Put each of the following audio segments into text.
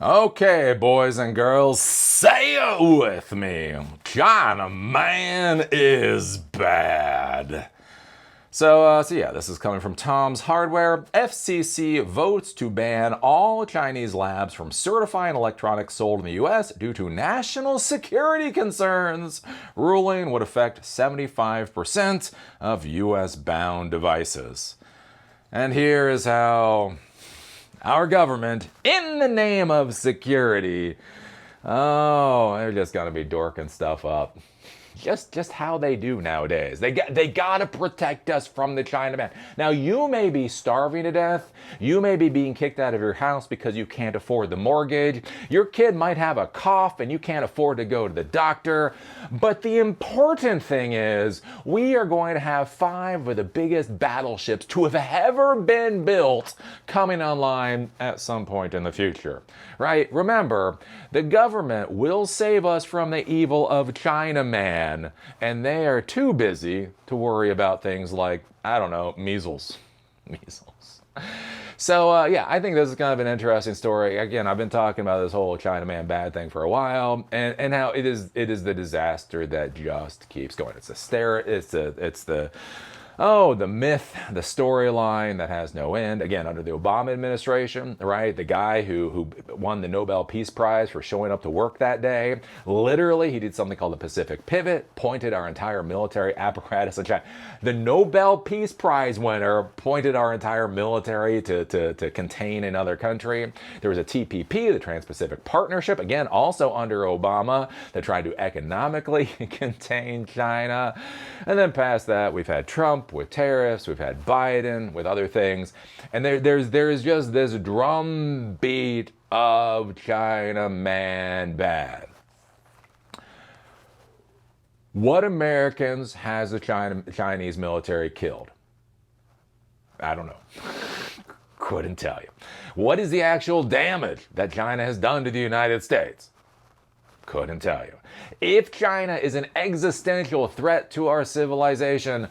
Okay, boys and girls, say it with me. China man is bad. So yeah, this is coming from Tom's Hardware. FCC votes to ban all Chinese labs from certifying electronics sold in the US due to national security concerns. Ruling would affect 75% of US bound devices. And here is how our government, in the name of security, oh, they're just gonna be dorking stuff up. Just how they do nowadays. They gotta protect us from the Chinaman. Now you may be starving to death. You may be being kicked out of your house because you can't afford the mortgage. Your kid might have a cough and you can't afford to go to the doctor. But the important thing is we are going to have 5 of the biggest battleships to have ever been built coming online at some point in the future. Right? Remember, the government will save us from the evil of Chinaman, and they are too busy to worry about things like, I don't know, measles. Measles. So yeah, I think this is kind of an interesting story. Again, I've been talking about this whole Chinaman bad thing for a while, and how it is the disaster that just keeps going. It's the myth, the storyline that has no end. Again, under the Obama administration, right? The guy who won the Nobel Peace Prize for showing up to work that day, literally, he did something called the Pacific Pivot, pointed our entire military apparatus at China. The Nobel Peace Prize winner pointed our entire military to contain another country. There was a TPP, the Trans-Pacific Partnership, again, also under Obama, that tried to economically contain China. And then past that, we've had Trump with tariffs, we've had Biden with other things, and there's just this drumbeat of China man bad. What Americans has the Chinese military killed? I don't know. Couldn't tell you. What is the actual damage that China has done to the United States? Couldn't tell you. If China is an existential threat to our civilization,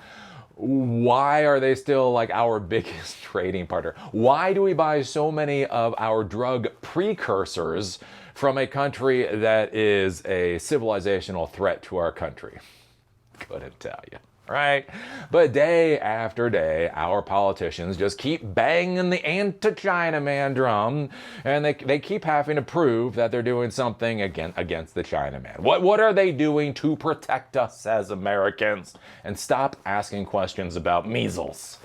why are they still like our biggest trading partner? Why do we buy so many of our drug precursors from a country that is a civilizational threat to our country? Couldn't tell you. Right? But day after day, our politicians just keep banging the anti-China man drum, and they keep having to prove that they're doing something against the China man. What are they doing to protect us as Americans? And stop asking questions about measles.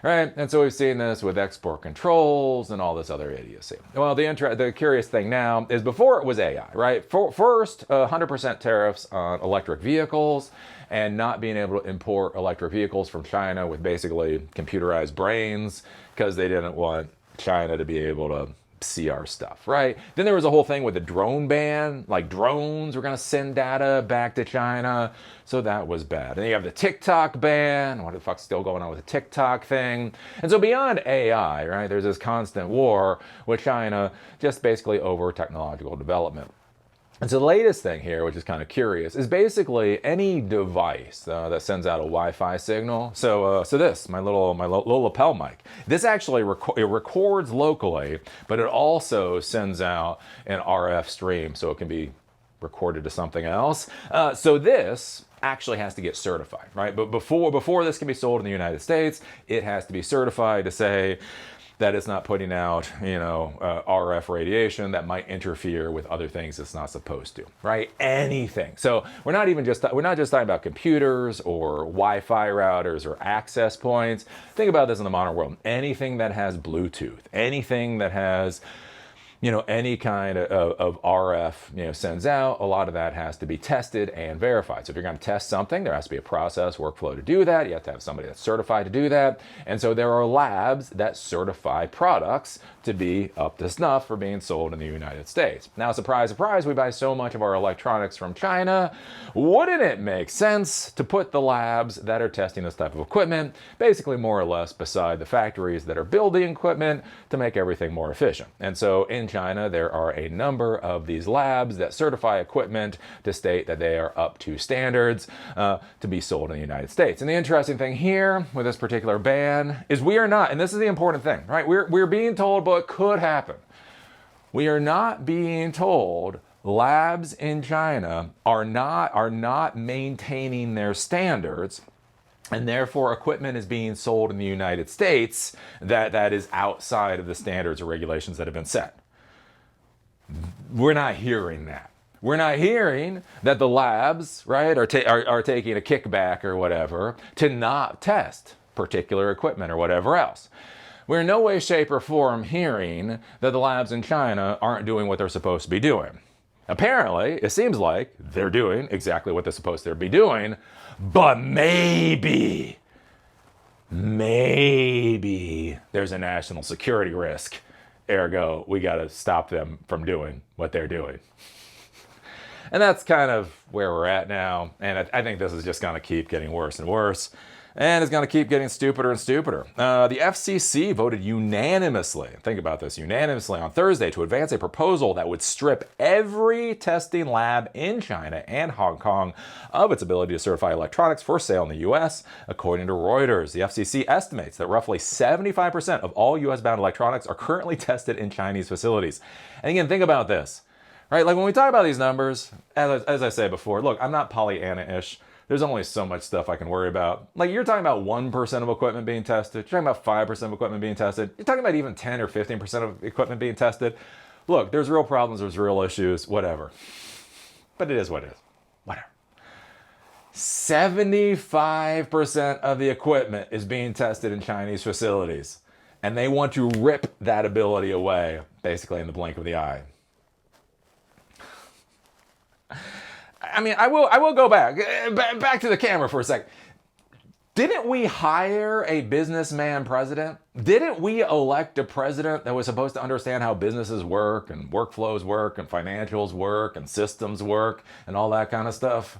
Right? And so we've seen this with export controls and all this other idiocy. Well, the curious thing now is before it was AI, right? First, 100% tariffs on electric vehicles and not being able to import electric vehicles from China with basically computerized brains because they didn't want China to be able to see our stuff, right? Then there was a whole thing with the drone ban, like drones were going to send data back to China, so that was bad. And you have the TikTok ban, what the fuck's still going on with the TikTok thing? And so beyond AI, right, there's this constant war with China just basically over technological development. And so the latest thing here, which is kind of curious, is basically any device that sends out a Wi-Fi signal. So this, my little lapel mic, this actually it records locally, but it also sends out an RF stream, so it can be recorded to something else. So this actually has to get certified, right? But before this can be sold in the United States, it has to be certified to say that it's not putting out, RF radiation that might interfere with other things it's not supposed to, right? Anything. So we're not just talking about computers or Wi-Fi routers or access points. Think about this in the modern world. Anything that has Bluetooth, anything that has any kind of RF, sends out, a lot of that has to be tested and verified. So if you're going to test something, there has to be a process, workflow to do that. You have to have somebody that's certified to do that. And so there are labs that certify products to be up to snuff for being sold in the United States. Now, surprise, surprise, we buy so much of our electronics from China. Wouldn't it make sense to put the labs that are testing this type of equipment basically more or less beside the factories that are building equipment to make everything more efficient? And so in China, there are a number of these labs that certify equipment to state that they are up to standards to be sold in the United States. And the interesting thing here with this particular ban is we are not, and this is the important thing, right? We're being told what could happen. We are not being told labs in China are not maintaining their standards, and therefore equipment is being sold in the United States that is outside of the standards or regulations that have been set. We're not hearing that. We're not hearing that the labs, right, are taking a kickback or whatever to not test particular equipment or whatever else. We're in no way, shape, or form hearing that the labs in China aren't doing what they're supposed to be doing. Apparently, it seems like they're doing exactly what they're supposed to be doing, but maybe there's a national security risk. Ergo, we got to stop them from doing what they're doing. And that's kind of where we're at now. And I think this is just going to keep getting worse and worse. And it's going to keep getting stupider and stupider. The FCC voted unanimously, think about this, unanimously on Thursday to advance a proposal that would strip every testing lab in China and Hong Kong of its ability to certify electronics for sale in the U.S. According to Reuters, the FCC estimates that roughly 75% of all U.S.-bound electronics are currently tested in Chinese facilities. And again, think about this, right? Like when we talk about these numbers, as I said before, look, I'm not Pollyanna-ish. There's only so much stuff I can worry about. Like you're talking about 1% of equipment being tested. You're talking about 5% of equipment being tested. You're talking about even 10 or 15% of equipment being tested. Look, there's real problems. There's real issues, whatever. But it is what it is. Whatever. 75% of the equipment is being tested in Chinese facilities. And they want to rip that ability away, basically in the blink of the eye. I mean, I will go back to the camera for a sec. Didn't we hire a businessman president? Didn't we elect a president that was supposed to understand how businesses work and workflows work and financials work and systems work and all that kind of stuff?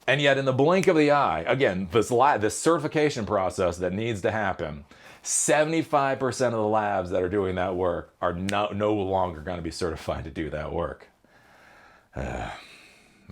And yet in the blink of the eye, again, this certification process that needs to happen, 75% of the labs that are doing that work are no longer going to be certified to do that work.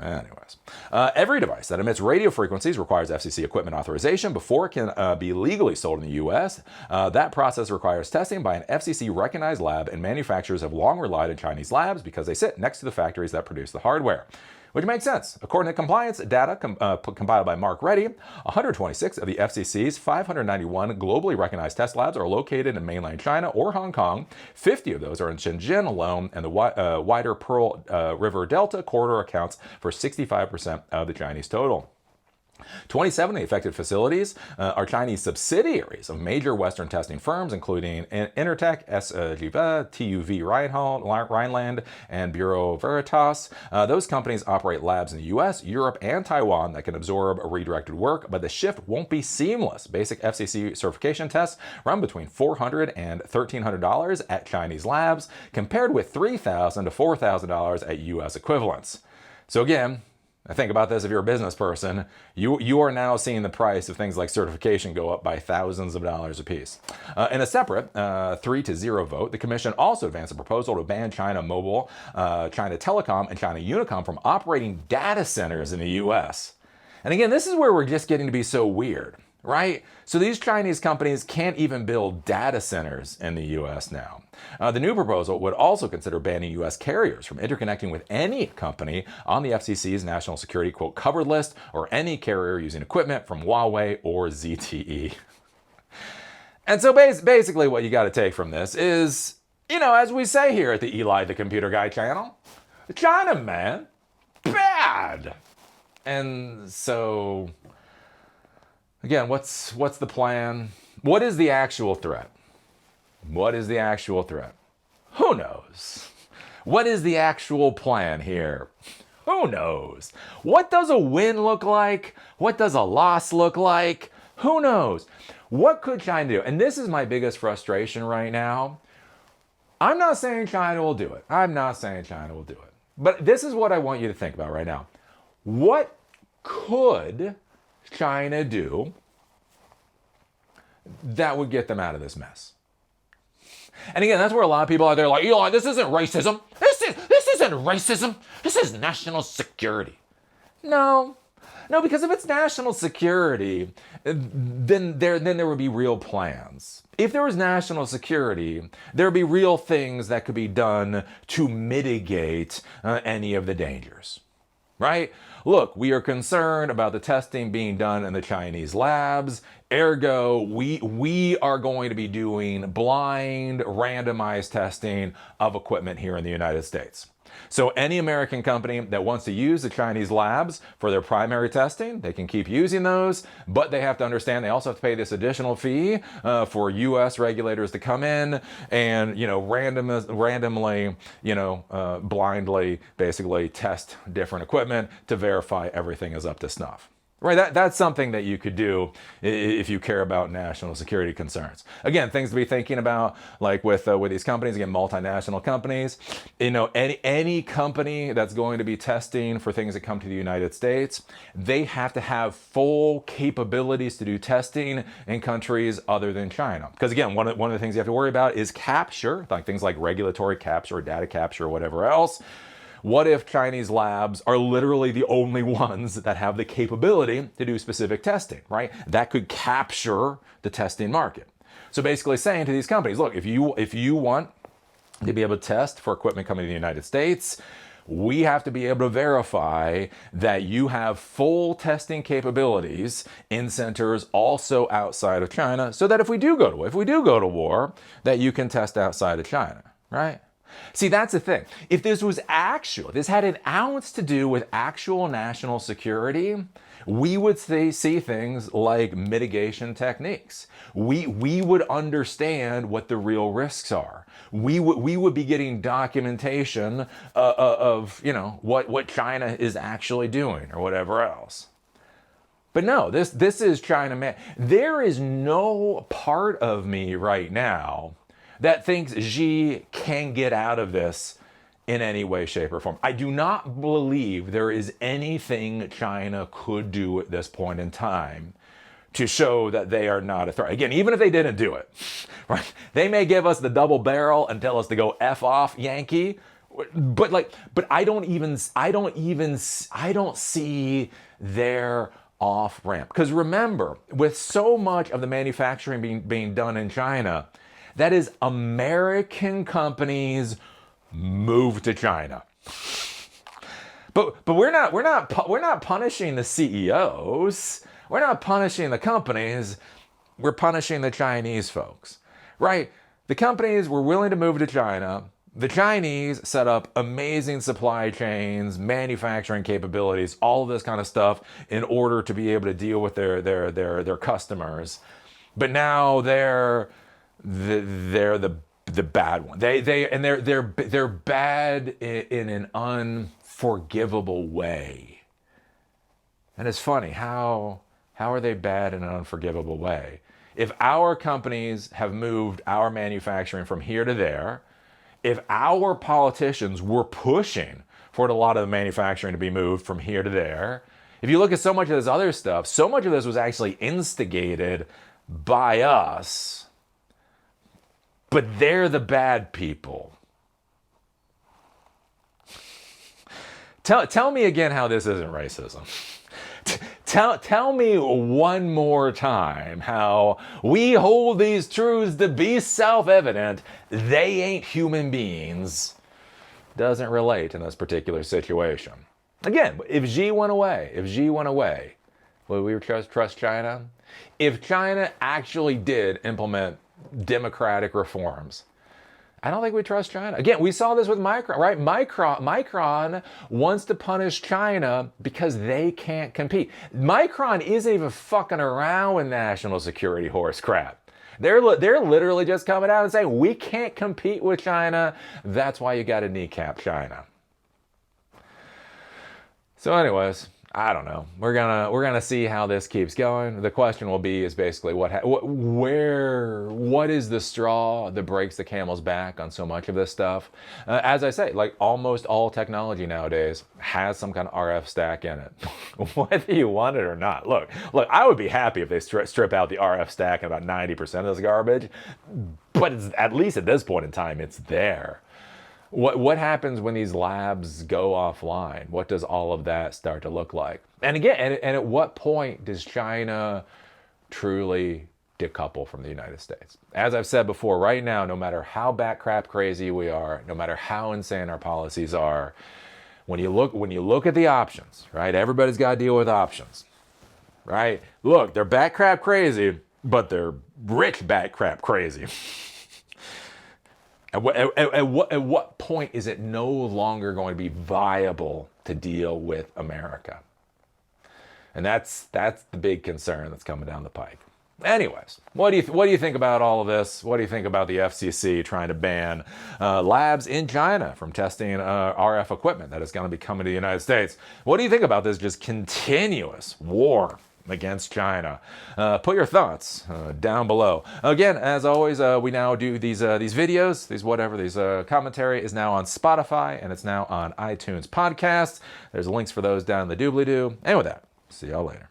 Anyways, every device that emits radio frequencies requires FCC equipment authorization before it can be legally sold in the U.S. That process requires testing by an FCC-recognized lab, and manufacturers have long relied on Chinese labs because they sit next to the factories that produce the hardware. Which makes sense. According to compliance data compiled by Mark Reddy, 126 of the FCC's 591 globally recognized test labs are located in mainland China or Hong Kong. 50 of those are in Shenzhen alone, and the wider Pearl River Delta corridor accounts for 65% of the Chinese total. 27 of the affected facilities are Chinese subsidiaries of major Western testing firms, including Intertek, SGV, TUV Rhineland, and Bureau Veritas. Those companies operate labs in the US, Europe, and Taiwan that can absorb redirected work, but the shift won't be seamless. Basic FCC certification tests run between $400 and $1,300 at Chinese labs, compared with $3,000 to $4,000 at US equivalents. So again, I think about this, if you're a business person, you are now seeing the price of things like certification go up by thousands of dollars a piece. In a separate 3-0 vote, the commission also advanced a proposal to ban China Mobile, China Telecom, and China Unicom from operating data centers in the U.S. And again, this is where we're just getting to be so weird, right? So these Chinese companies can't even build data centers in the U.S. now. The new proposal would also consider banning U.S. carriers from interconnecting with any company on the FCC's national security, quote, covered list, or any carrier using equipment from Huawei or ZTE. And so basically what you got to take from this is, as we say here at the Eli the Computer Guy channel, China, man, bad. And so, again, what's the plan? What is the actual threat? What is the actual threat? Who knows? What is the actual plan here? Who knows? What does a win look like? What does a loss look like? Who knows? What could China do? And this is my biggest frustration right now. I'm not saying China will do it. I'm not saying China will do it. But this is what I want you to think about right now. What could China do that would get them out of this mess? And again, that's where a lot of people out there are like, Eli, this isn't racism. This isn't racism. This is national security. No, No, because if it's national security, then there would be real plans. If there was national security, there would be real things that could be done to mitigate any of the dangers, right? Look, we are concerned about the testing being done in the Chinese labs. Ergo, we are going to be doing blind, randomized testing of equipment here in the United States. So any American company that wants to use the Chinese labs for their primary testing, they can keep using those, but they have to understand they also have to pay this additional fee for U.S. regulators to come in and, randomly, blindly, basically test different equipment to verify everything is up to snuff. Right, that's something that you could do if you care about national security concerns. Again, things to be thinking about, like with these companies, again, multinational companies. Any company that's going to be testing for things that come to the United States, they have to have full capabilities to do testing in countries other than China. Because again, one of the things you have to worry about is capture, like things like regulatory capture or data capture or whatever else. What if Chinese labs are literally the only ones that have the capability to do specific testing, right? That could capture the testing market. So basically saying to these companies, look, if you want to be able to test for equipment coming to the United States, we have to be able to verify that you have full testing capabilities in centers also outside of China, so that if we do go to war, that you can test outside of China, right? See, that's the thing. If this had an ounce to do with actual national security, we would see things like mitigation techniques. We would understand what the real risks are. We would be getting documentation of what China is actually doing or whatever else. But no, this is China, man. There is no part of me right now that thinks Xi can get out of this in any way, shape, or form. I do not believe there is anything China could do at this point in time to show that they are not a threat. Again, even if they didn't do it, right? They may give us the double barrel and tell us to go F off, Yankee. But I don't see their off ramp. Because remember, with so much of the manufacturing being done in China, that is American companies move to China. But we're not punishing the CEOs. We're not punishing the companies. We're punishing the Chinese folks, right? The companies were willing to move to China. The Chinese set up amazing supply chains, manufacturing capabilities, all of this kind of stuff in order to be able to deal with their customers. But now they're the bad one. They're bad in an unforgivable way. And it's funny, how are they bad in an unforgivable way? If our companies have moved our manufacturing from here to there, if our politicians were pushing for a lot of the manufacturing to be moved from here to there, if you look at so much of this other stuff, so much of this was actually instigated by us. But they're the bad people. Tell me again how this isn't racism. Tell me one more time how we hold these truths to be self-evident. They ain't human beings. Doesn't relate in this particular situation. Again, if Xi went away, would we trust China? If China actually did implement democratic reforms, I don't think we trust China. Again, we saw this with Micron, right? Micron wants to punish China because they can't compete. Micron isn't even fucking around with national security horse crap. They're literally just coming out and saying, we can't compete with China. That's why you got to kneecap China. So anyways, I don't know. We're gonna see how this keeps going. The question will be is basically what is the straw that breaks the camel's back on so much of this stuff? As I say, like almost all technology nowadays has some kind of RF stack in it, whether you want it or not. Look, I would be happy if they strip out the RF stack and about 90% of this garbage, but at least at this point in time, it's there. What happens when these labs go offline? What does all of that start to look like? And again, and at what point does China truly decouple from the United States? As I've said before, right now, no matter how bat crap crazy we are, no matter how insane our policies are, when you look at the options, right? Everybody's got to deal with options, right? Look, they're bat crap crazy, but they're rich bat crap crazy. At what point is it no longer going to be viable to deal with America? And that's the big concern that's coming down the pike. Anyways, what do you think about all of this? What do you think about the FCC trying to ban labs in China from testing RF equipment that is going to be coming to the United States? What do you think about this just continuous war against China? Put your thoughts down below. Again, as always, we now do these videos, commentary is now on Spotify and it's now on iTunes podcasts. There's links for those down in the doobly-doo. And with that, see y'all later.